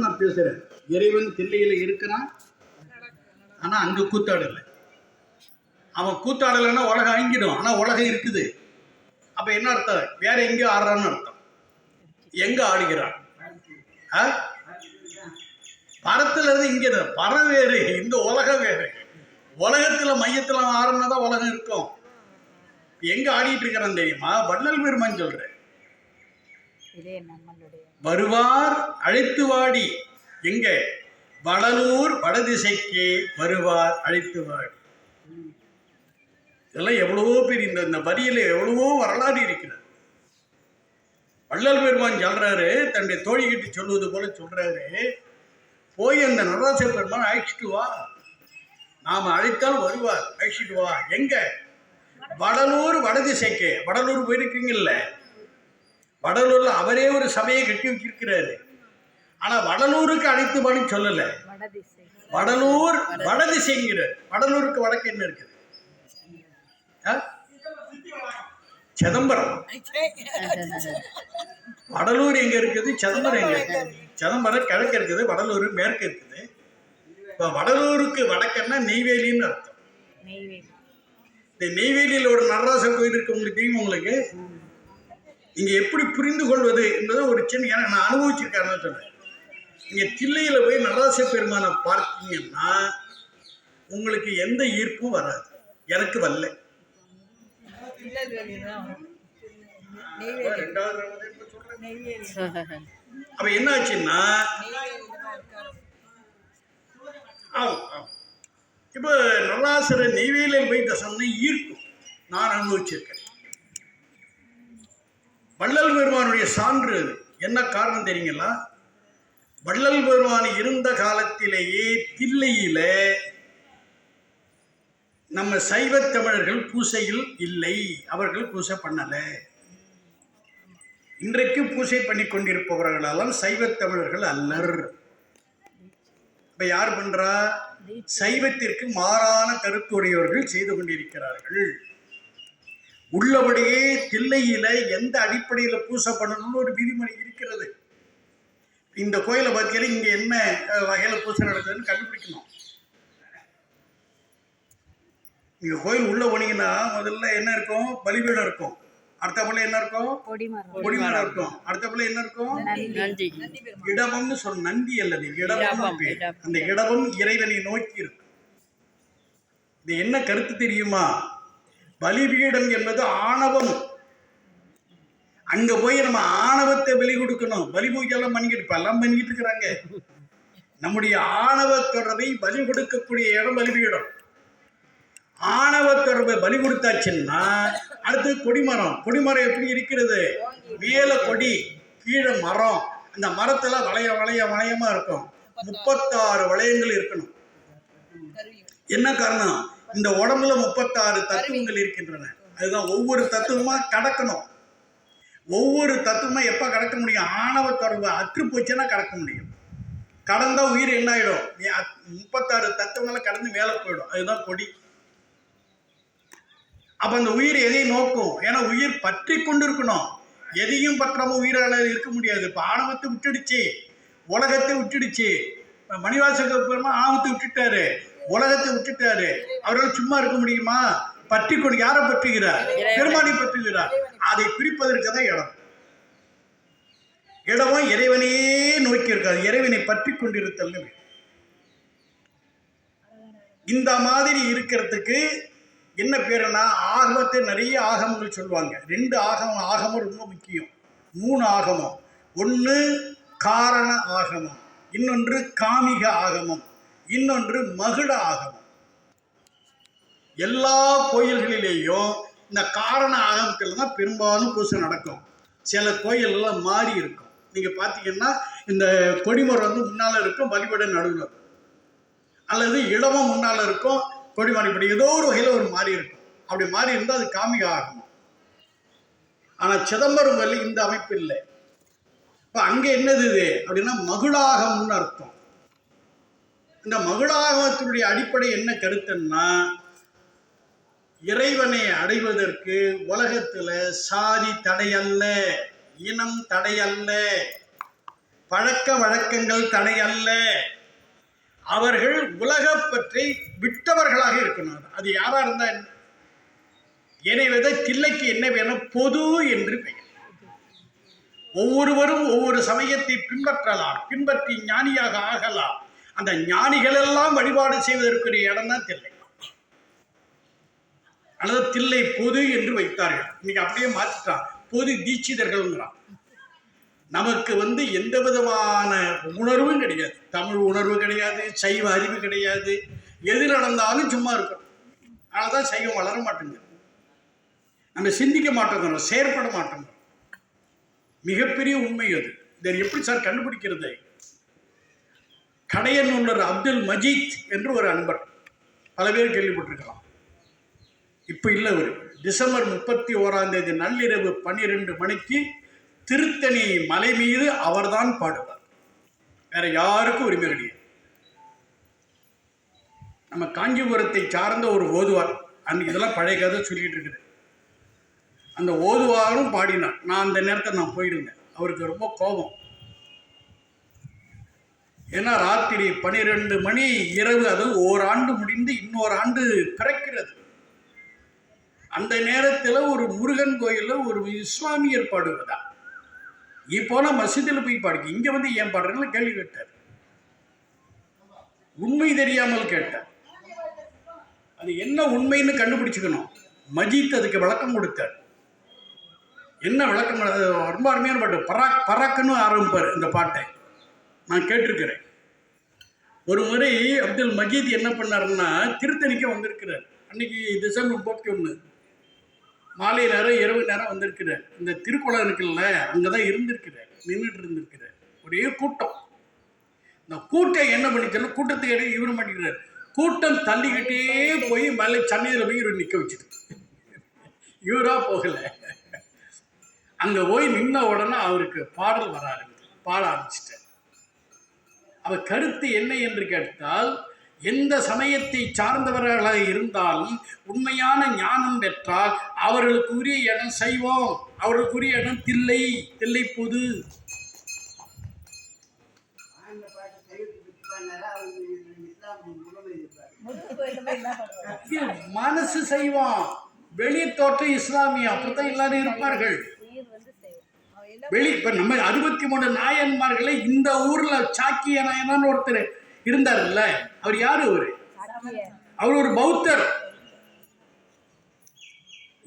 நான் பேசுறேன். இறைவன் தில்லையில இருக்கிறான், ஆனா அங்க கூத்தாடலை. அவன் கூத்தாடலைன்னா உலகம் அழிஞ்சிடும். ஆனா உலகம் இருக்குது. அப்ப என்ன அர்த்தம்? வேற எங்கேயோ ஆடுறான்னு அர்த்தம். எங்க ஆடுகிறான்? பரத்துல இருந்து இங்க பற வேறு, இந்த உலகம் வேறு. உலகத்துல மையத்துல ஆடுறதான் உலகம் இருக்கும். எங்க ஆடிட்டு இருக்கிறான் தெரியுமா? வள்ளல் பெருமான் சொல்றேன், வருவார் அழைத்து வாடி. எங்க? வடலூர் வடதிசைக்கு வருவார் அழைத்து வாடி. இதெல்லாம் எவ்வளவோ பேர் இந்த வரியில எவ்வளவோ வரலாறு இருக்கிறது. வள்ளல் பெருமான் சொல்றாரு, தன்னுடைய தோழி கிட்ட சொல்வது போல சொல்றாரு, போய் அந்த நடராச பெருமான் அழைச்சிட்டு வா, நாம அழைத்தால் வருவார், அழைச்சிட்டு வா. எங்க? வடலூர் வடதிசைக்கு. வடலூர் போயிருக்கீங்கல்ல, வடலூர்ல அவரே ஒரு சபையை கட்டி வச்சிருக்கிறாரு. ஆனா வடலூருக்கு அழைத்து வான்னு சொல்லல, வடலூர் வடதிசைங்கிறார். வடலூருக்கு வடக்கு என்ன இருக்குது? சிதம்பரம். வடலூர் எங்க இருக்குது? சிதம்பரம் எங்க இருக்குது? சிதம்பரம் கிழக்கு இருக்குது, வடலூர் மேற்கு இருக்குது. இப்ப வடலூருக்கு வடக்குன்னா நெய்வேலின்னு அர்த்தம். இந்த நெய்வேலியில் ஒரு நடராசர் கோயில் இருக்கு, உங்களுக்கு தெரியும். உங்களுக்கு இங்க எப்படி புரிந்து கொள்வது என்பது ஒரு சின்ன, ஏன்னா நான் அனுபவிச்சிருக்கேன் சொன்னேன். இங்க தில்லையில போய் நடராச பெருமானை பார்த்தீங்கன்னா உங்களுக்கு எந்த ஈர்ப்பும் வராது. எனக்கு வரல. அப்ப என்ன ஆச்சுன்னா, இப்ப நடராசர நெய்வேலியில் போய் தசம்னா ஈர்க்கும். நான் அனுபவிச்சிருக்கேன். வள்ளல் பெருமானுடைய சான்று என்ன காரணம் தெரியுங்களா? வள்ளல் பெருமான் இருந்த காலத்திலேயே தில்லையில நம்ம சைவ தமிழர்கள் பூசையில் இல்லை, அவர்கள் பூசை பண்ணல. இன்றைக்கு பூசை பண்ணி கொண்டிருப்பவர்களெல்லாம் சைவ தமிழர்கள் அல்லர். இப்ப யார் பண்றா? சைவத்திற்கு மாறான கருத்துடையவர்கள் செய்து கொண்டிருக்கிறார்கள். உள்ளபடியே தில்லையில எந்த அடிப்படையில பூசை பண்ணணும்னு ஒரு விதிமுறை இருக்கிறது. இந்த கோயிலை பார்த்தீங்கன்னா இங்க என்ன வகையில பூசை நடக்குதுன்னு கண்டுபிடிக்கணும். நீங்க கோயில் உள்ள போனீங்கன்னா முதல்ல என்ன இருக்கும்? பலிபீடம் இருக்கும். அடுத்தபோல என்ன இருக்கும்? கொடிமரம் இருக்கும். அடுத்தபோல என்ன இருக்கும்? இடபம்னு சொல்ல, நந்தி அல்லது இடபம். அந்த இடபம் இறைவனை நோக்கி இருக்கும். இது என்ன கருத்து தெரியுமா? பலிபீடம் என்பது ஆணவம். அங்க போய் நம்ம ஆணவத்தை பலி கொடுக்கணும். பலி பூஜையெல்லாம் பண்ணிக்கிட்டு இருக்கிறாங்க. நம்முடைய ஆணவ தொடர்பை பலி கொடுக்கக்கூடிய இடம் பலிபீடம். ஆணவ தொடர்பை பலி கொடுத்தாச்சுன்னா அடுத்து கொடிமரம். கொடிமரம் எப்படி இருக்கிறது? மேல கொடி, கீழே மரம். அந்த மரத்துல வளையமா இருக்கும். 36 வளையங்கள் இருக்கணும். என்ன காரணம்? இந்த உடம்புல 36 தத்துவங்கள் இருக்கின்றன. அதுதான் ஒவ்வொரு தத்துவமா கடக்கணும். ஒவ்வொரு தத்துவமா எப்ப கடக்க முடியும்? ஆணவ தொடர்பு அற்று போச்சுன்னா கடக்க முடியும். கடந்தா உயிர் என்ன ஆயிடும்? 36 தத்துவங்களை கடந்து மேல போயிடும். அதுதான் கொடி. அப்ப அந்த உயிர் எதை நோக்கும்? ஏன்னா உயிர் பற்றி கொண்டு இருக்கணும். எதையும் பற்றாம உயிரால இருக்க முடியாது. இப்ப ஆணவத்தை விட்டுடுச்சு, உலகத்தை விட்டுடுச்சு. மணிவாசக பெருமா ஆணவத்தை விட்டுட்டாரு, உலகத்தை விட்டுட்டாரு. அவரால் சும்மா இருக்க முடியுமா? பற்றி கொண்டு. யாரை பற்றுகிறார்? பெருமானை பற்றுகிறார். அதை பிரிப்பதற்கு தான் இடம். இடமும் இறைவனையே நோக்கி இருக்காது, இறைவனை பற்றி கொண்டிருத்தல். இந்த மாதிரி இருக்கிறதுக்கு என்ன பேருன்னா, ஆகமத்தை நிறைய ஆகமங்கள் சொல்லுவாங்க. 2 ஆகமம் ரொம்ப முக்கியம். 3 ஆகமம். ஒன்று காரண ஆகமம், இன்னொன்று காமிக ஆகமம், இன்னொன்று மகுட ஆகமம். எல்லா கோயில்களிலேயும் இந்த காரண ஆகமத்தில் தான் பெரும்பாலும் பூசை நடக்கும். சில கோயிலெல்லாம் மாறி இருக்கும். நீங்க பார்த்தீங்கன்னா இந்த கொடிமரம் முன்னால இருக்கும், பலிபீடம் நடுவில், அல்லது இடமும் முன்னால இருக்கும், கொடிமரம் இப்படி ஏதோ ஒரு வகையில் ஒரு மாறி இருக்கும். அப்படி மாறி இருந்தால் அது காமிக ஆகமம். ஆனா சிதம்பரம் வழி இந்த அமைப்பு இல்லை. இப்ப அங்க என்னது இது அப்படின்னா மகுடாகம்னு அர்த்தம். இந்த மகுடாகமத்தினுடைய அடிப்படை என்ன கருத்துன்னா, இறைவனை அடைவதற்கு உலகத்துல சாதி தடையல்ல, இனம் தடையல்ல, பழக்க வழக்கங்கள் தடை அல்ல. அவர்கள் உலகப் பற்றி விட்டவர்களாக இருக்கணும். அது யாரா இருந்தா என்ன? எனவே தில்லைக்கு என்ன வேணும்? பொது என்று பெயர். ஒவ்வொருவரும் ஒவ்வொரு சமயத்தை பின்பற்றலாம், பின்பற்றி ஞானியாக ஆகலாம். அந்த ஞானிகள் எல்லாம் வழிபாடு செய்வதற்குரிய இடம் தான் தில்லை. அல்லது தில்லை பொது என்று வைத்தார்கள். இன்னைக்கு அப்படியே மாற்றிட்டான், பொது தீட்சிதர்கள்ங்கிறான். நமக்கு எந்த விதமான உணர்வும் கிடையாது. தமிழ் உணர்வு கிடையாது, சைவ அறிவு கிடையாது. எது நடந்தாலும் சும்மா இருக்கும். அதனால தான் சைவம் வளர மாட்டேங்குது. நம்ம சிந்திக்க மாட்டோங்கிறோம், செயற்பட மாட்டோங்கிறோம். மிகப்பெரிய உண்மை அது. இதை எப்படி சார் கண்டுபிடிக்கிறது? கடையநல்லூர் அப்துல் மஜீத் என்று ஒரு அன்பர், பல பேர் கேள்விப்பட்டிருக்கலாம். இப்போ இல்லை, ஒரு டிசம்பர் 31 நள்ளிரவு 12 மணிக்கு திருத்தணி மலை மீது அவர்தான் பாடுவார். வேற யாருக்கும் உரிமை கிடையாது. நம்ம காஞ்சிபுரத்தை சார்ந்த ஒரு ஓதுவார், அன்னைக்கு இதெல்லாம் பழைய கதை சொல்லிட்டு இருக்குது. அந்த ஓதுவாரும் பாடினார். நான் அந்த நேரத்தில் நான் போயிருந்தேன். அவருக்கு ரொம்ப கோபம். ஏன்னா ராத்திரி 12 மணி இரவு, அது ஓராண்டு முடிந்து இன்னொரு ஆண்டு பிறக்கிறது. அந்த நேரத்தில் ஒரு முருகன் கோயிலில் ஒரு இஸ்லாமியர் பாடுவதா, இப்போனா மசூதியில் போய் பாடுங்க, இங்கே ஏன் பாடுறீங்கன்னு கேள்வி கேட்டார். உண்மை தெரியாமல் கேட்டார். அது என்ன உண்மைன்னு கண்டுபிடிச்சுக்கணும். மஜீத் அதுக்கு விளக்கம் கொடுத்தார். என்ன விளக்கம்? ரொம்ப அருமையான பாட்டு. பராக் பராக்குன்னு ஆரம்பிப்பார் இந்த பாட்டை. நான் கேட்டிருக்கிறேன். ஒரு முறை அப்துல் மஜீத் என்ன பண்ணாருன்னா, திருத்தணிக்கு வந்திருக்கிறார். அன்னைக்கு டிசம்பர் 31 மாலை நேரம் இரவு நேரம் வந்திருக்கிறார். இந்த திருக்குளம் இருக்குல்ல, அங்கே தான் இருந்திருக்கிறார், நின்றுட்டு இருந்திருக்கிறார். ஒரே கூட்டம். இந்த கூட்டம் என்ன பண்ணிக்கல, கூட்டத்துக்கு இடையே இவரு மாட்டேங்கிறார். கூட்டம் தள்ளிக்கிட்டே போய் மேலே சென்னையில் போய் இவர் நிற்க வச்சுட்டு, இவரா போகலை. அங்கே போய் நின்ன உடனே அவருக்கு பாடல் வர ஆரம்பிச்சு, பாட ஆரம்பிச்சிட்டார். அவர் கருத்து என்ன என்று கேட்டால், எந்த சமயத்தை சார்ந்தவர்களாக இருந்தாலும் உண்மையான ஞானம் பெற்றால் அவர்களுக்கு உரிய இடம் சைவம், அவர்களுக்குரிய இடம் தில்லை, தில்லை பொது. மனசு சைவம், வெளி தோற்றம் இஸ்லாமியம், அப்படித்தான் எல்லாரும் இருப்பார்கள். வெளி இப்ப நம்ம 63 நாயன்மார்களை இந்த ஊர்ல சாக்கிய நாயனான்னு ஒருத்தர் இருந்தார்ல, அவர் யாரு? அவர் ஒரு பௌத்தர்.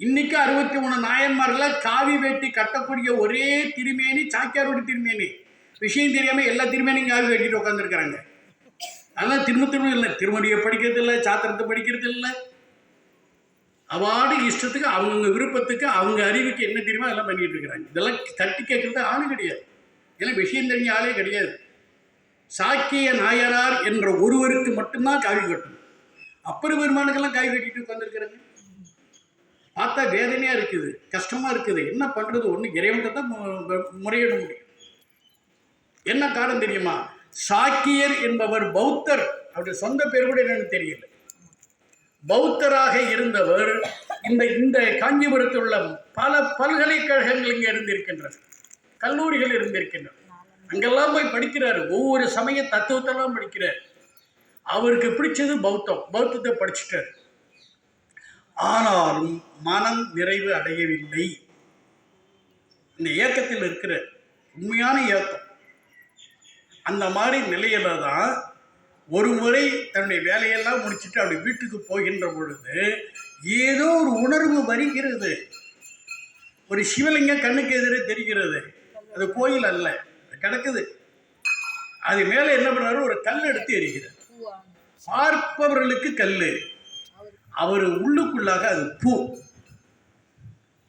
இன்னைக்கு 63 நாயன்மார்களை காவி வேட்டி கட்டக்கூடிய ஒரே திருமேனி சாக்கியாரோட திருமேனி. விஷயம் தெரியாம எல்லா திருமேனியும் காவி வேட்டிட்டு உட்காந்துருக்கிறாங்க. அதெல்லாம் திரும்ப இல்லை, திருமணியை படிக்கிறது இல்லை, சாத்திரத்தை படிக்கிறது இல்லை. அவாடு இஷ்டத்துக்கு அவங்க விருப்பத்துக்கு அவங்க அறிவுக்கு என்ன தெரியுமோ அதெல்லாம் பண்ணிட்டு இருக்கிறாங்க. இதெல்லாம் தட்டி கேட்கறது ஆளு கிடையாது. ஏன்னா விஷயம் தெரிஞ்ச ஆளே கிடையாது. சாக்கிய நாயனார் என்ற ஒருவருக்கு மட்டும்தான் காவி கட்டணும். அப்புறம் பெருமானுக்கெல்லாம் காவி கட்டிட்டு உட்காந்துருக்கிறாங்க. பார்த்தா வேதனையா இருக்குது, கஷ்டமா இருக்குது. என்ன பண்றது? ஒன்று இறைவன்கிட்ட தான் முறையிட முடியும். என்ன காரணம் தெரியுமா? சாக்கியர் என்பவர் பௌத்தர். அவருடைய சொந்த பேர் கூட என்னன்னு தெரியல. பௌத்தராக இருந்தவர் இந்த காஞ்சிபுரத்தில் உள்ள பல பல்கலைக்கழகங்கள் இங்கே இருந்திருக்கின்றன, கல்லூரிகள் இருந்திருக்கின்றன. அங்கெல்லாம் போய் படிக்கிறார். ஒவ்வொரு சமய தத்துவத்தெல்லாம் படிக்கிறார். அவருக்கு பிடிச்சது பௌத்தம். பௌத்தத்தை படிச்சுட்டார். ஆனாலும் மனம் நிறைவு அடையவில்லை. இந்த ஏக்கத்தில் இருக்கிற உண்மையான ஏக்கம். அந்த மாதிரி நிலையில தான் ஒரு முறை தன்னுடைய வேலையெல்லாம் முடிச்சுட்டு அப்படி வீட்டுக்கு போகின்ற பொழுது ஏதோ ஒரு உணர்வு வருகிறது. ஒரு சிவலிங்கம் கண்ணுக்கு எதிரே தெரிகிறது. அது கோயில் அல்ல, கிடக்குது. அது மேலே என்ன பண்ணாரு? ஒரு கல் எடுத்து எறிகிறார். பார்ப்பவர்களுக்கு கல்லு, அவர் உள்ளுக்குள்ளாக அது பூ.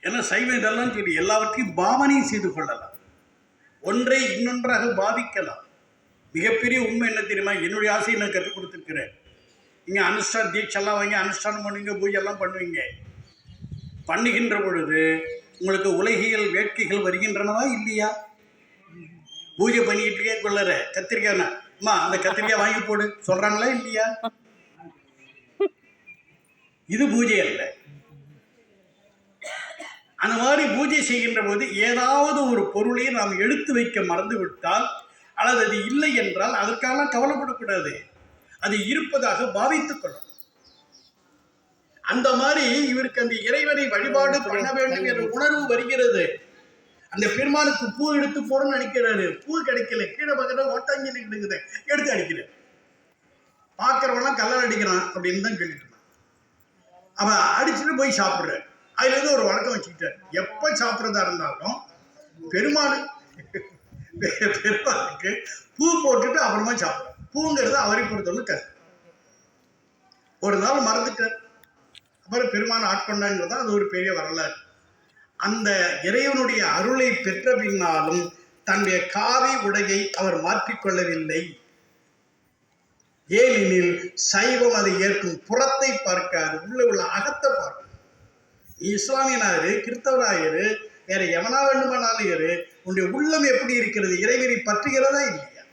ஏன்னா சைவம் இதெல்லாம் சொல்லி எல்லாவற்றையும் பாவனையும் செய்து கொள்ளலாம், ஒன்றை இன்னொன்றாக பாவிக்கலாம். மிகப்பெரிய உண்மை என்ன தெரியுமா? என்னுடைய ஆசையை நான் கற்றுக் கொடுத்துருக்கிறேன். நீங்கள் அனுஷ்டான தீட்செல்லாம் வாங்கி அனுஷ்டானம் பண்ணுவீங்க, பூஜையெல்லாம் பண்ணுவீங்க. பண்ணுகின்ற பொழுது உங்களுக்கு உலகியல் வேட்கைகள் வருகின்றனவா இல்லையா? பூஜை பண்ணிக்கிட்டே கொள்ளற கத்திரிக்காய், அம்மா அந்த கத்திரிக்காய் வாங்கி போடு சொல்கிறாங்களா இல்லையா? இது பூஜை அல்ல. அந்த மாதிரி பூஜை செய்கின்ற போது ஏதாவது ஒரு பொருளை நாம் எடுத்து வைக்க மறந்து விட்டால் அல்லது அது இல்லை என்றால் அதற்காக கவலைப்படக்கூடாது, அது இருப்பதாக பாவித்துக் கொள்ளும். அந்த மாதிரி இவருக்கு அந்த இறைவனை வழிபாடு பண்ண வேண்டும் என்ற உணர்வு வருகிறது. அந்த பெருமானுக்கு பூ எடுத்து போறோம்னு நினைக்கிறாரு, பூ கிடைக்கல, கீழே பக்கத்தில் ஓட்டாங்கி இருக்குது, எடுத்து அடிக்கிறார். பார்க்கறவெல்லாம் கல்லர் அடிக்கிறான் அப்படின்னு தான் கேட்டுட்டு இருந்தான். அவன் அடிச்சுட்டு போய் சாப்பிட்றாரு. அதுல இருந்து ஒரு வழக்கம் வச்சுக்கிட்டார், எப்ப சாப்பிட்றதா இருந்தாலும் பெருமாளுக்கு பூ போட்டுட்டு அப்புறமா சாப்பிட்றாரு. பூங்கிறது அவரை பொறுத்தவரை கருத்து. ஒரு நாள் மறந்துட்டார், அப்புறம் பெருமான் ஆட்கொண்டாங்கிறது அது ஒரு பெரிய வரலாறு. அந்த இறைவனுடைய அருளை பெற்ற பின்னாலும் தன்னுடைய காவி உடையை அவர் மாற்றிக்கொள்ளவில்லை. ஏனெனில் சைவம் அதை ஏற்கும், புறத்தை பார்க்காது, உள்ள அகத்தை பார்க்கும். இஸ்லாமியனாரு, கிறிஸ்தவராயிரு, வேற எவனா வேண்டுமானாலும் இரு, உன்னுடைய உள்ளம் எப்படி இருக்கிறது, இறைவனை பற்றுகிறதா இல்லையா?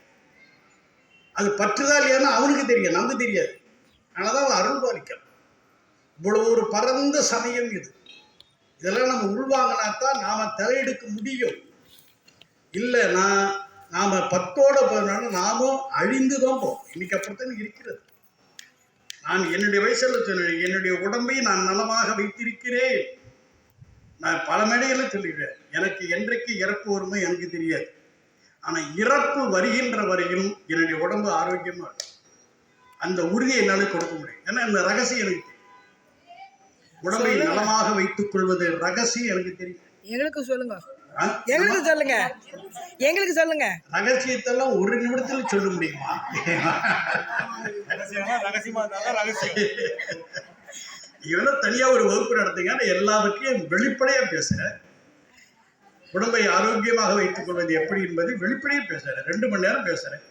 அது பற்றுதா இல்லையான்னு அவனுக்கு தெரியும், நமக்கு தெரியாது. அதனாலதான் அவன் அருள் பாலிக்கிறான். இவ்வளவு ஒரு பரந்த சமயம் இது. இதெல்லாம் நம்ம உள்வாங்கினாத்தான் நாம தலையெடுக்க முடியும். இல்லைன்னா நாம பத்தோட போனாலும் நாமும் அழிந்துதான் போவோம். இன்னைக்கு அப்படித்தான் இருக்கிறது. நான் என்னுடைய வயசுல சொன்னேன், என்னுடைய உடம்பை நான் நலமாக வைத்திருக்கிறேன். நான் பல மேடைகளில் சொல்லிடுறேன், எனக்கு என்றைக்கு இறப்பு வருமோ எனக்கு தெரியாது. ஆனா இறப்பு வருகின்ற வரையும் என்னுடைய உடம்பு ஆரோக்கியமா இருக்கும். அந்த உறுதியை என்னால கொடுக்க முடியும். ஏன்னா இந்த ரகசியம் எனக்கு தெரியும். உடம்பை நலமாக வைத்துக் கொள்வது ரகசியம் எனக்கு தெரியும். எங்களுக்கு சொல்லுங்க, எங்களுக்கு சொல்லுங்க, எங்களுக்கு சொல்லுங்க. ரகசியத்தெல்லாம் ஒரு நிமிடத்தில் சொல்ல முடியுமா? இவெல்லாம் தனியா ஒரு வகுப்பு நடத்துங்க, எல்லாவற்றையும் வெளிப்படையா பேசுறேன். உடம்பை ஆரோக்கியமாக வைத்துக் கொள்வது எப்படி என்பதை வெளிப்படையா பேசுறேன். 2 மணி நேரம் பேசுறேன்.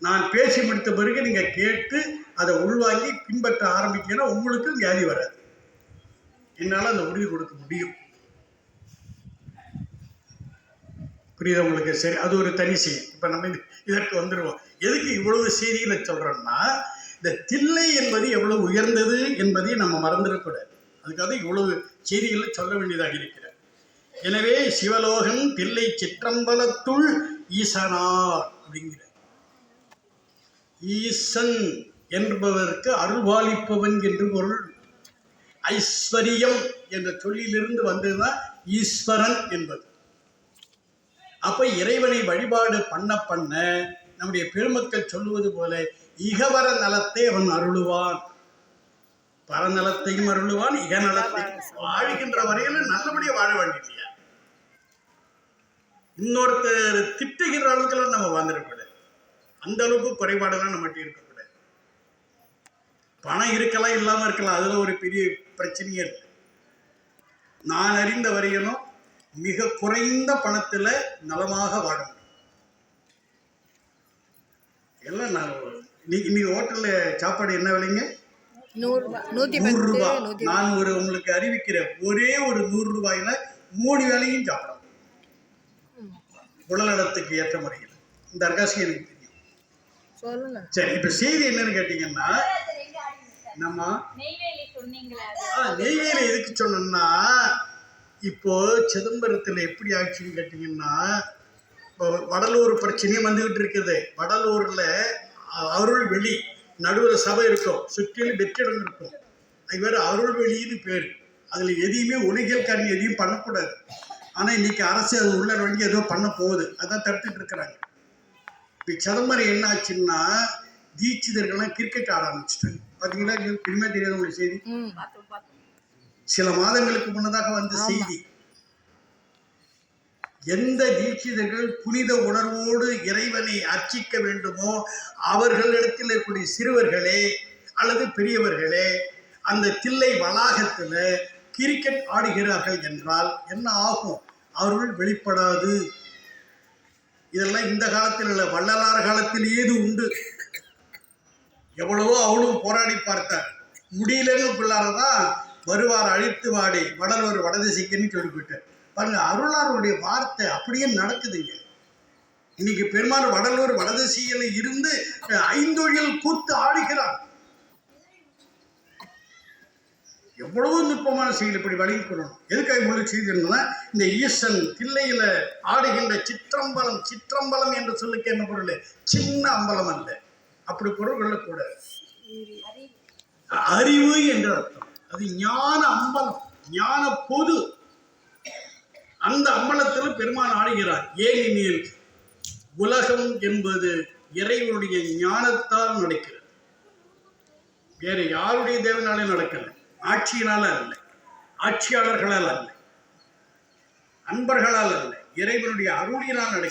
நான் பேசி முடித்த பிறகு நீங்க கேட்டு அதை உள்வாங்கி பின்பற்ற ஆரம்பிக்கணும், உங்களுக்கு வியாதி வராது. என்னால அந்த உறுதி கொடுக்க முடியும். புரியுது உங்களுக்கு? சரி, அது ஒரு தனி செய்தி. இப்ப நம்ம இதற்கு வந்துடுவோம். எதுக்கு இவ்வளவு செய்திகளை சொல்றோம்னா, இந்த தில்லை என்பது எவ்வளவு உயர்ந்தது என்பதை நம்ம மறந்துடக்கூடாது. அதுக்காக இவ்வளவு செய்திகளை சொல்ல வேண்டியதாக இருக்கிறது. எனவே சிவலோகன் தில்லை சிற்றம்பலத்துள் ஈசனார் அப்படிங்கிற ஈசன் என்பதற்கு அருள்பாலிப்பவன் என்று பொருள். ஐஸ்வரியம் என்ற சொல்லிலிருந்து வந்ததுதான் ஈஸ்வரன் என்பது. அப்ப இறைவனை வழிபாடு பண்ண பண்ண நம்முடைய பெருமக்கள் சொல்லுவது போல இகவர நலத்தை அவன் அருளுவான், பரநலத்தையும் அருளுவான், இகநலத்தையும். வாழ்கின்ற வரையில நல்லபடியா வாழ வேண்டிய, இன்னொருத்தர் திட்டுகிற அளவுக்குலாம் நம்ம வாழ்ந்துடக்கூடாது. அந்த அளவுக்கு குறைபாடுலாம் நம்மகிட்ட இருக்கக்கூடாது. பணம் இருக்கலாம், இல்லாம இருக்கலாம், அதுல ஒரு பெரிய பிரச்சனையே இல்லை. நான் அறிந்த வரையிலும் மிக குறைந்த பணத்துல நலமாக வாழ முடியும். எல்லாம் இன்னைக்கு ஹோட்டல்ல சாப்பாடு என்ன விலைங்க? 100 ரூபாய். நான் உங்களுக்கு அறிவிக்கிறேன், ஒரே ஒரு 100 ரூபாயில 3 வேளையும் சாப்பிடலாம், உடல்நலத்துக்கு ஏற்ற முறையில். இந்த ரகசியம் எனக்கு தெரியும். சரி, இப்ப செய்தி என்னன்னு கேட்டீங்கன்னா, நம்ம நெய்வேலி எதுக்கு சொன்னோம்னா, இப்போ சிதம்பரத்தில் எப்படி ஆச்சுன்னு கேட்டீங்கன்னா, இப்போ வடலூர் பிரச்சனையும் வந்துகிட்டு இருக்குது. வடலூர்ல அருள்வெளி நடுவில் சபை இருக்கும், சுற்றிலும் வெற்றிடம் இருக்கும். அது வேறு அருள்வெளின்னு பேர். அதுல எதையுமே ஒளிகள் காரணம் எதையும் பண்ணக்கூடாது. ஆனா இன்னைக்கு அரசு அது உள்ள வழங்கி ஏதோ பண்ண போகுது, அதான் தடுத்துட்டு இருக்கிறாங்க. இப்போ சிதம்பரம் என்ன ஆச்சுன்னா, தீட்சிதர்கள்லாம் கிரிக்கெட் ஆட ஆரம்பிச்சுட்டாங்க. பார்த்தீங்களா? இனிமே தெரியாது உங்களுக்கு செய்தி. சில மாதங்களுக்கு முன்னதாக வந்த செய்தி. எந்த தீட்சிதர்கள் புனித உணர்வோடு இறைவனை அர்ச்சிக்க வேண்டுமோ அவர்களிடத்தில் இருக்கக்கூடிய சிறுவர்களே அல்லது பெரியவர்களே அந்த தில்லை வளாகத்தில் கிரிக்கெட் ஆடுகிறார்கள் என்றால் என்ன ஆகும்? அவர்கள் வெளிப்படாது. இதெல்லாம் இந்த காலத்தில் இல்லை, வள்ளலார் காலத்தில் ஏது உண்டு. எவ்வளவோ அவளும் போராடி பார்த்தார், முடியலன்னு பிள்ளாரதான் வருவார் அழித்து வாடி வடலூர் வடதிசைக்குன்னு சொல்லிவிட்டார். பாருங்க, அருளாருடைய வார்த்தை அப்படியே நடக்குதுங்க. இன்னைக்கு பெருமாள் வடலூர் வடதிசையில இருந்து 5 கூத்து ஆடுகிறார். எவ்வளவு நுட்பமான செய்தி இப்படி வழங்கி கொள்ளணும். எதுக்காக இவ்வளவு செய்திருந்தோம்னா, இந்த ஈசன் தில்லையில ஆடுகின்ற சிற்றம்பலம், சிற்றம்பலம் என்ற சொல்லுக்கு என்ன பொருள்? சின்ன அம்பலம் அல்ல, அப்படி பொருள் கொள்ளக்கூடாது. அறிவு என்ற அர்த்தம். அது ஞான அம்பலம், ஞான பொது. அந்த அம்பலத்தில் பெருமான் ஆடுகிறார். ஏனெனில் உலகம் என்பது இறைவனுடைய ஞானத்தால் நடக்கிறது. வேற யாருடைய தேவனாலே நடக்கல, ஆட்சியினால அல்ல, ஆட்சியாளர்களால் அல்ல, அன்பர்களால் அல்ல, இறைவனுடைய அருளினால் நடக்கிறது.